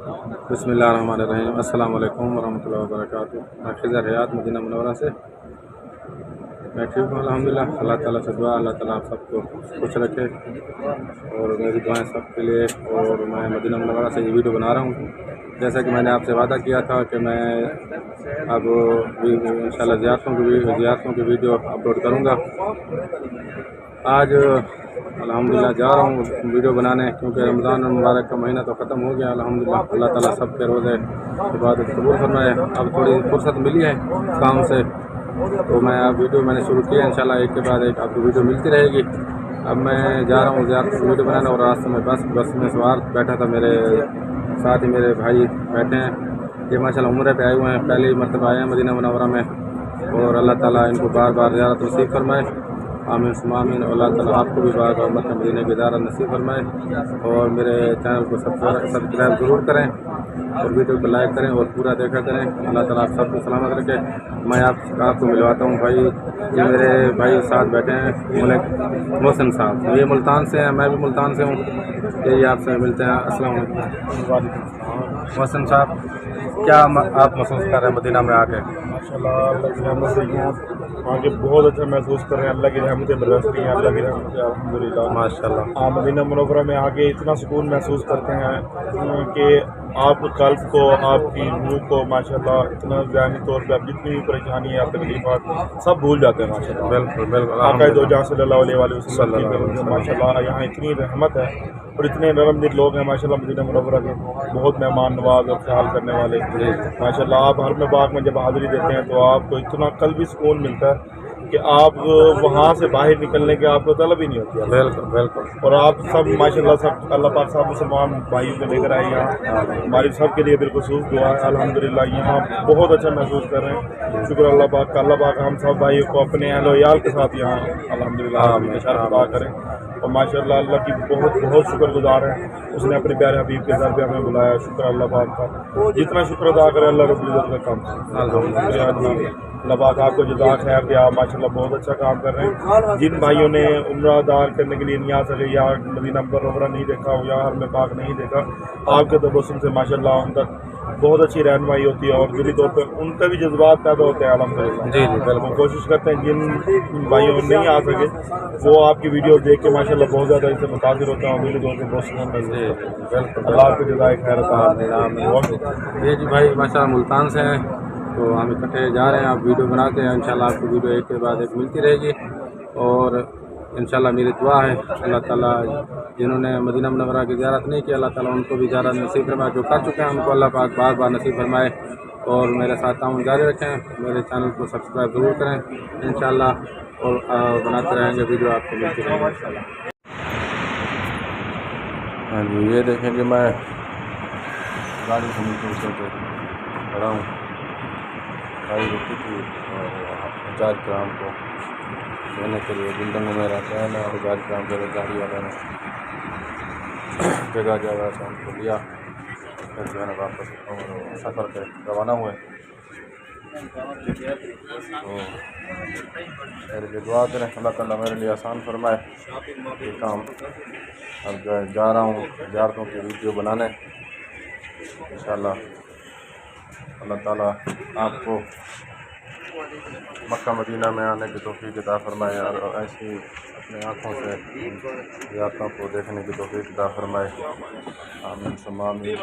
बिस्मिल्लाहिर्रहमानिर्रहीम। अस्सलाम वालेकुम वरहमतुल्लाहि वबरकातुहू। मैं खिज़र हयात मदीना मुनव्वरा से मैं ठीक हूँ अल्हम्दुलिल्लाह। अल्लाह ताला से दुआ, अल्लाह ताला आप सबको खुश रखे और मेरी दुआएं सबके लिए। और मैं मदीना मुनव्वरा से ये वीडियो बना रहा हूँ, जैसा कि मैंने आपसे वादा किया था कि मैं अब इंशाल्लाह ज़ियारतों की वीडियो अपलोड करूँगा। आज अल्हम्दुलिल्लाह जा रहा हूँ वीडियो बनाने, क्योंकि रमज़ान मुबारक का महीना तो ख़त्म हो गया अल्हम्दुलिल्लाह। अल्लाह ताला सब के रोज़े इबादत कबूल फरमाए। अब थोड़ी फुर्सत मिली है काम से, तो मैं अब मैंने शुरू किया। इंशाल्लाह एक के बाद एक आपको वीडियो मिलती रहेगी। अब मैं जा रहा हूँ ज़ियारत की वीडियो बनाने, और रास्ते में बस में सवार बैठा था, मेरे साथ ही मेरे भाई बैठे हैं। ये माशाल्लाह उम्रे पे आए हुए हैं, पहली मरतबा आए हैं मदीना मुनव्वरा में, और अल्लाह ताला इनको बार बार ज़ियारत नसीब फरमाए। आमीन सुम्मा आमीन। और अल्लाह ताला आपको भी बार बार मक्का मदीने की ज़ियारत नसीब फरमाए। और मेरे चैनल को सब्सक्राइब ज़रूर करें और वीडियो को लाइक करें और पूरा देखा करें। अल्लाह ताला आप सबको सलामत रखे। मैं आपको मिलवाता हूँ भाई, ये मेरे भाई साथ बैठे हैं, मोहसिन साहब। ये मुल्तान से हैं, मैं भी मुल्तान से हूँ। यही आपसे मिलते हैं। अस्सलाम वालेकुम। मोहसिन साहब, क्या आप महसूस कर रहे हैं मदीना में आके? माशाल्लाह अल्लाह की रहमत से यहाँ आगे बहुत अच्छा महसूस कर रहे हैं। अल्लाह की रहमतें बरस रही हैं, अल्लाह की रहमत से अल्हम्दुलिल्लाह। माशाल्लाह मदीना मुनव्वरा में आके इतना सुकून महसूस करते हैं कि आप कल्ब को, आपकी रूह को माशाल्लाह इतना ज़हनी तौर पे आप जितनी भी परेशानी है, तकलीफ़ात सब भूल जाते हैं माशाल्लाह। बिल्कुल बिल्कुल। आका दो जहां सल्लल्लाहु अलैहि वसल्लम माशाल्लाह यहाँ इतनी रहमत है और इतने नरम दिल लोग हैं माशाल्लाह मदीना मुनव्वरा के, बहुत मेहमान नवाज और ख्याल करने वाले माशाल्लाह। आप हर में बाग में जब हाज़िरी देते हैं तो आपको इतना कल्बी सुकून मिलता है कि आप वहाँ से बाहर निकलने की आपको तलब ही नहीं होती है। बिल्कुल बिल्कुल। और आप सब माशाल्लाह सब अल्लाह पाक सब मुसलमान भाइयों को लेकर आए यहाँ, हमारी सब के लिए बिलखुसूस दुआ है। अल्हम्दुलिल्लाह यहाँ बहुत अच्छा महसूस कर रहे हैं। शुक्र अल्लाह पाक का। अल्लाह पाक हम सब भाइयों को अपने अहल याल के साथ यहाँ अल्हम्दुलिल्लाह शर्फ अदा करें। और माशाल्लाह अल्लाह की बहुत शुक्रगुजार है, उसने अपने प्यारे हबीब के दर पे हमें बुलाया। शुक्र अल्लाह पाक का, जितना शुक्र अदा करे अल्लाह रब्बुल इज्जत का कम। अल्लाह पाक आपको जज़ा खैर दे। आप माशाल्लाह बहुत अच्छा काम कर रहे हैं। जिन भाइयों ने उम्रा अदा करने के लिए नहीं आ सके या मदीना मुनव्वरा नहीं देखा हो या हर में पाक नहीं देखा, आपके तबस्सुम से माशाल्लाह उन तक बहुत अच्छी रहनुमाई होती है और दिली तौर पर उनका भी जज्बात पैदा होते हैं अल्हम्दुलिल्लाह। जी जी बिल्कुल। कोशिश करते हैं जिन भाइयों नहीं आ सके वो आपकी वीडियो देख के माशाल्लाह बहुत ज़्यादा इससे मुतासिर होते हैं और दिली तौर पर बहुत सुकून मिलता है। बिल्कुल। अल्लाह आपको जज़ाए खैर अता। ये जी भाई माशाल्लाह मुल्तान से हैं, तो हम इकट्ठे जा रहे हैं। आप वीडियो बनाते हैं, इंशाल्लाह आपको वीडियो एक के बाद एक मिलती रहेगी। और इंशाल्लाह मेरी दुआ है अल्लाह ताला जिन्होंने मदीना मुनव्वरा की ज़ियारत नहीं की, अल्लाह ताला उनको भी ज़ियारत नसीब फरमाए। जो कर चुके हैं उनको अल्लाह पाक बार बार नसीब फरमाए। और मेरे साथ ताउन जारी रखें। मेरे चैनल को सब्सक्राइब ज़रूर करें इंशाल्लाह, और बनाते रहेंगे वीडियो, आपको मिलती रहेंगे इंशाल्लाह। हाँ जी, ये देखें कि मैं गाड़ी से नीचे खड़ा हूँ। गाड़ी रुकी थी और हजाज ग्राम को लेने के लिए बिल्डिंग में रहते हैं ना, और हजाज ग्राम के गाड़ी वाले ने जगह से हमको लिया, फिर जो है ना वापस सफ़र पे रवाना हुए। तो मेरे लिए दुआ करें, अल्लाह ताला मेरे लिए आसान फरमाए ये काम। अब जा रहा हूँ ज़ियारतों की वीडियो बनाने इंशाल्लाह। अल्लाह ताला आपको मक्का मदीना में आने की तौफीक अता फरमाए और ऐसी अपने आँखों से ज़ियारतों को देखने की तौफीक अता फरमाए। आमीन सुम्मा आमीन। अब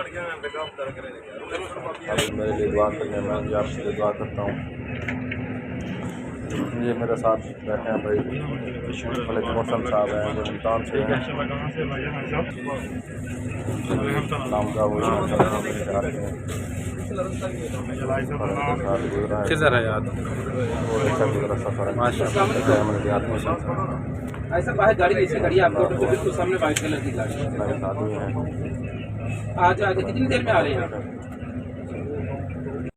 मेरे लिए दुआ करने, मैं भी आपसे दुआ करता हूँ। ये मेरे साथ बैठे हैं भाई मोहसिन साहब हैं, जो मुल्तान से हैं। किधर है याद ऐसा बाहर गाड़ी ऐसी गाड़ी आपको बिल्कुल सामने वाइट कलर की गाड़ी मेरे साथ ही हैं। आज आगे कितनी देर में आ रहे हैं?